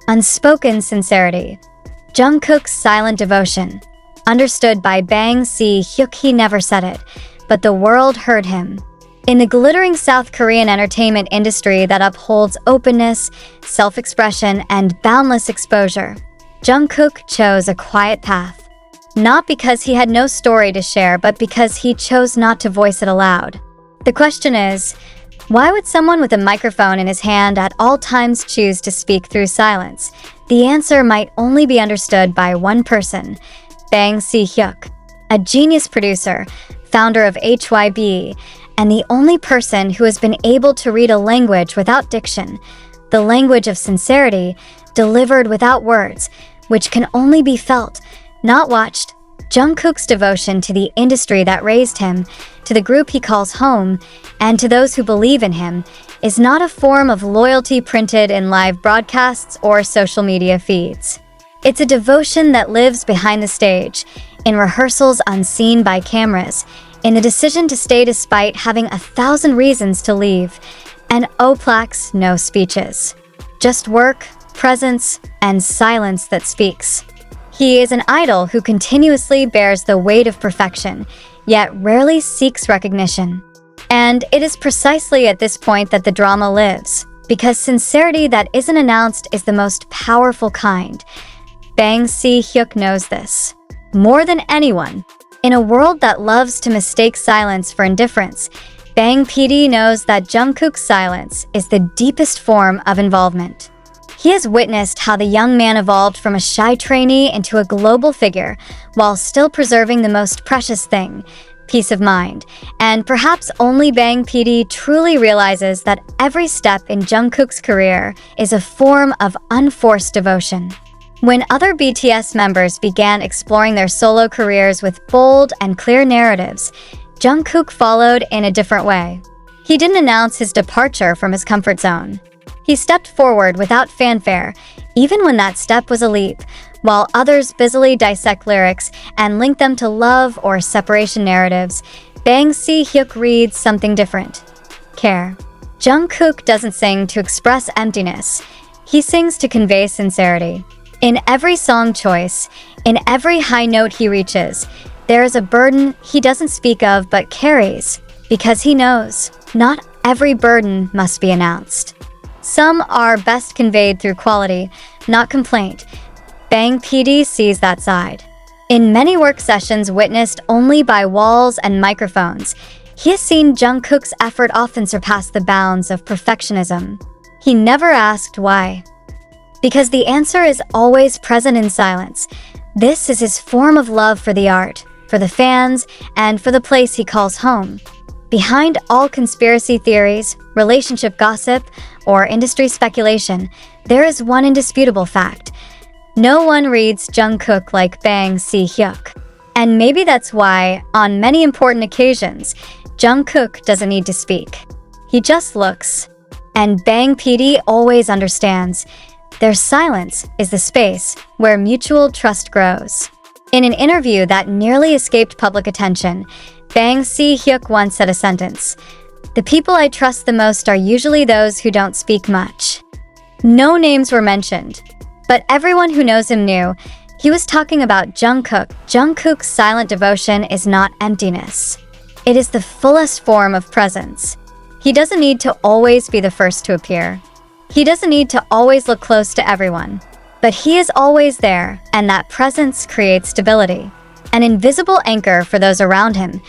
Unspoken sincerity. Jungkook's silent devotion. Understood by Bang Si Hyuk, he never said it, but the world heard him. In the glittering South Korean entertainment industry that upholds openness, self-expression, and boundless exposure, Jungkook chose a quiet path. Not because he had no story to share, but because he chose not to voice it aloud. The question is, why would someone with a microphone in his hand at all times choose to speak through silence? The answer might only be understood by one person, Bang Si Hyuk, a genius producer, founder of HYBE, and the only person who has been able to read a language without diction, the language of sincerity, delivered without words, which can only be felt, not watched. Jungkook's devotion to the industry that raised him, to the group he calls home, and to those who believe in him, is not a form of loyalty printed in live broadcasts or social media feeds. It's a devotion that lives behind the stage, in rehearsals unseen by cameras, in the decision to stay despite having 1,000 reasons to leave, and no plaques, no speeches. Just work, presence, and silence that speaks. He is an idol who continuously bears the weight of perfection, yet rarely seeks recognition. And it is precisely at this point that the drama lives, because sincerity that isn't announced is the most powerful kind. Bang Si Hyuk knows this. More than anyone, in a world that loves to mistake silence for indifference, Bang PD knows that Jungkook's silence is the deepest form of involvement. He has witnessed how the young man evolved from a shy trainee into a global figure while still preserving the most precious thing, peace of mind. And perhaps only Bang PD truly realizes that every step in Jungkook's career is a form of unforced devotion. When other BTS members began exploring their solo careers with bold and clear narratives, Jungkook followed in a different way. He didn't announce his departure from his comfort zone. He stepped forward without fanfare, even when that step was a leap, while others busily dissect lyrics and link them to love or separation narratives. Bang Si Hyuk reads something different. Care. Jungkook doesn't sing to express emptiness. He sings to convey sincerity. In every song choice, in every high note he reaches, there is a burden he doesn't speak of but carries, because he knows not every burden must be announced. Some are best conveyed through quality, not complaint. Bang PD sees that side. In many work sessions witnessed only by walls and microphones, he has seen Jungkook's effort often surpass the bounds of perfectionism. He never asked why. Because the answer is always present in silence. This is his form of love for the art, for the fans, and for the place he calls home. Behind all conspiracy theories, relationship gossip, or industry speculation, there is one indisputable fact. No one reads Jungkook like Bang Si Hyuk. And maybe that's why, on many important occasions, Jungkook doesn't need to speak. He just looks. And Bang PD always understands. Their silence is the space where mutual trust grows. In an interview that nearly escaped public attention, Bang Si Hyuk once said a sentence, "The people I trust the most are usually those who don't speak much." No names were mentioned, but everyone who knows him knew he was talking about Jungkook. Jungkook's silent devotion is not emptiness. It is the fullest form of presence. He doesn't need to always be the first to appear. He doesn't need to always look close to everyone, but he is always there, and that presence creates stability. An invisible anchor for those around him.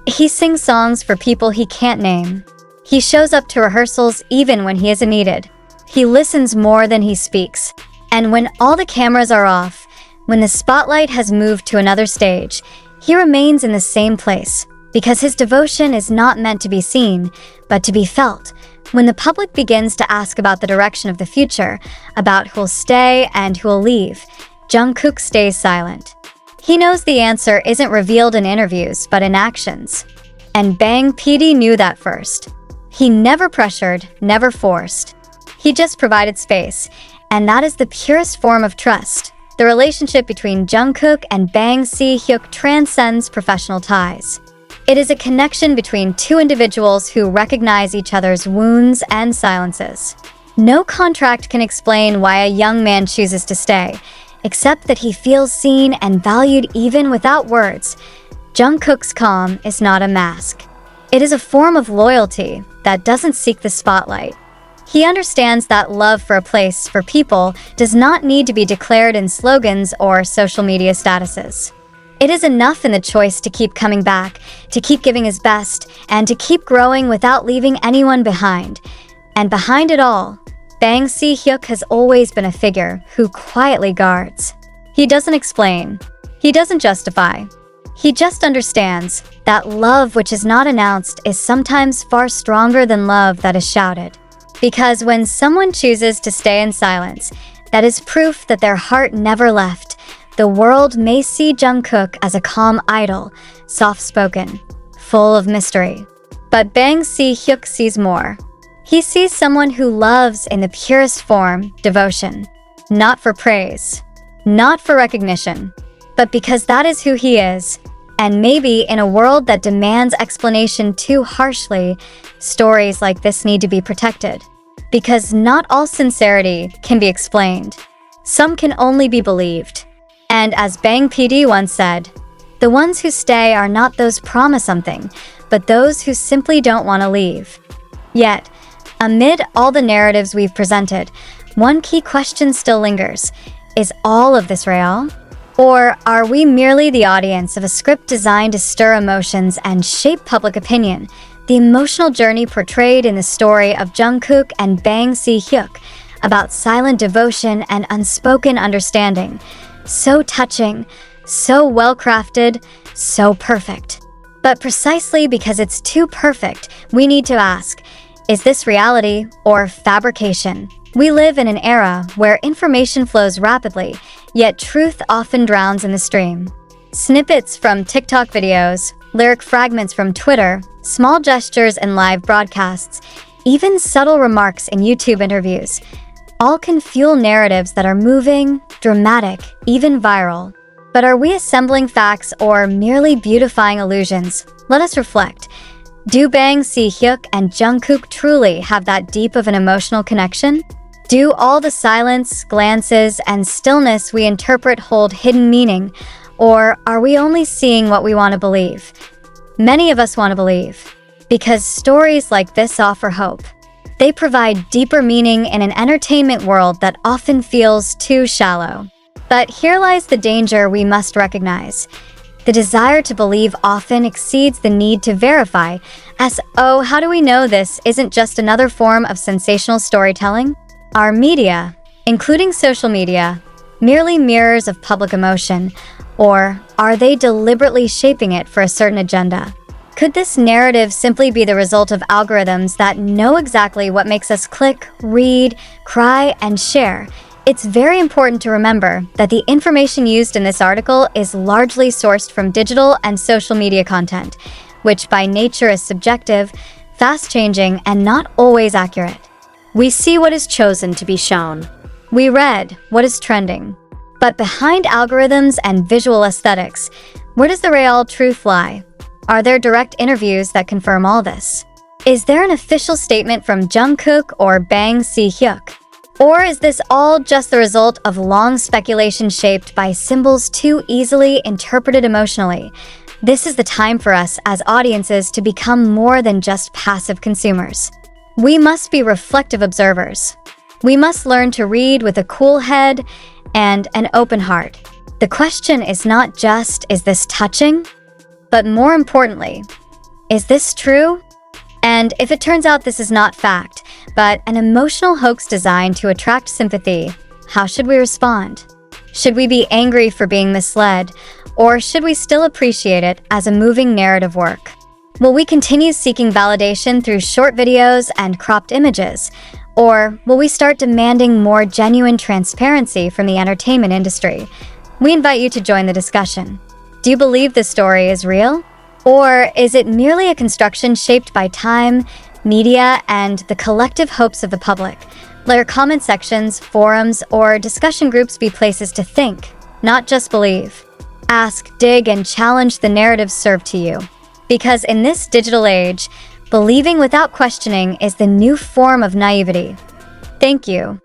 He sings songs for people he can't name. He shows up to rehearsals even when he isn't needed. He listens more than he speaks. And when all the cameras are off, when the spotlight has moved to another stage, he remains in the same place, because his devotion is not meant to be seen, but to be felt. When the public begins to ask about the direction of the future, about who'll stay and who'll leave, Jungkook stays silent. He knows the answer isn't revealed in interviews, but in actions. And Bang PD knew that first. He never pressured, never forced. He just provided space, and that is the purest form of trust. The relationship between Jungkook and Bang Si Hyuk transcends professional ties. It is a connection between two individuals who recognize each other's wounds and silences. No contract can explain why a young man chooses to stay, except that he feels seen and valued even without words. Jungkook's calm is not a mask. It is a form of loyalty that doesn't seek the spotlight. He understands that love for a place, for people, does not need to be declared in slogans or social media statuses. It is enough in the choice to keep coming back, to keep giving his best, and to keep growing without leaving anyone behind. And behind it all, Bang Si Hyuk has always been a figure who quietly guards. He doesn't explain. He doesn't justify. He just understands that love which is not announced is sometimes far stronger than love that is shouted. Because when someone chooses to stay in silence, that is proof that their heart never left. The world may see Jungkook as a calm idol, soft-spoken, full of mystery. But Bang Si Hyuk sees more. He sees someone who loves in the purest form, devotion. Not for praise, not for recognition, but because that is who he is. And maybe in a world that demands explanation too harshly, stories like this need to be protected. Because not all sincerity can be explained. Some can only be believed. And as Bang PD once said, the ones who stay are not those promise something, but those who simply don't want to leave. Yet, amid all the narratives we've presented, one key question still lingers. Is all of this real? Or are we merely the audience of a script designed to stir emotions and shape public opinion? The emotional journey portrayed in the story of Jungkook and Bang Si Hyuk about silent devotion and unspoken understanding. So touching, so well-crafted, so perfect. But precisely because it's too perfect, we need to ask, is this reality or fabrication? We live in an era where information flows rapidly, yet truth often drowns in the stream. Snippets from TikTok videos, lyric fragments from Twitter, small gestures in live broadcasts, even subtle remarks in YouTube interviews, all can fuel narratives that are moving, dramatic, even viral. But are we assembling facts or merely beautifying illusions? Let us reflect. Do Bang Si Hyuk and Jungkook truly have that deep of an emotional connection? Do all the silence, glances, and stillness we interpret hold hidden meaning? Or are we only seeing what we want to believe? Many of us want to believe, because stories like this offer hope. They provide deeper meaning in an entertainment world that often feels too shallow. But here lies the danger we must recognize. The desire to believe often exceeds the need to verify, as, oh, how do we know this isn't just another form of sensational storytelling? Are media, including social media, merely mirrors of public emotion, or are they deliberately shaping it for a certain agenda? Could this narrative simply be the result of algorithms that know exactly what makes us click, read, cry, and share? It's very important to remember that the information used in this article is largely sourced from digital and social media content, which by nature is subjective, fast-changing, and not always accurate. We see what is chosen to be shown. We read what is trending. But behind algorithms and visual aesthetics, where does the real truth lie? Are there direct interviews that confirm all this? Is there an official statement from Jungkook or Bang Si Hyuk? Or is this all just the result of long speculation shaped by symbols too easily interpreted emotionally? This is the time for us as audiences to become more than just passive consumers. We must be reflective observers. We must learn to read with a cool head and an open heart. The question is not just, is this touching? But more importantly, is this true? And if it turns out this is not fact, but an emotional hoax designed to attract sympathy, how should we respond? Should we be angry for being misled, or should we still appreciate it as a moving narrative work? Will we continue seeking validation through short videos and cropped images, or will we start demanding more genuine transparency from the entertainment industry? We invite you to join the discussion. Do you believe this story is real? Or is it merely a construction shaped by time, media, and the collective hopes of the public? Let your comment sections, forums, or discussion groups be places to think, not just believe. Ask, dig, and challenge the narratives served to you. Because in this digital age, believing without questioning is the new form of naivety. Thank you.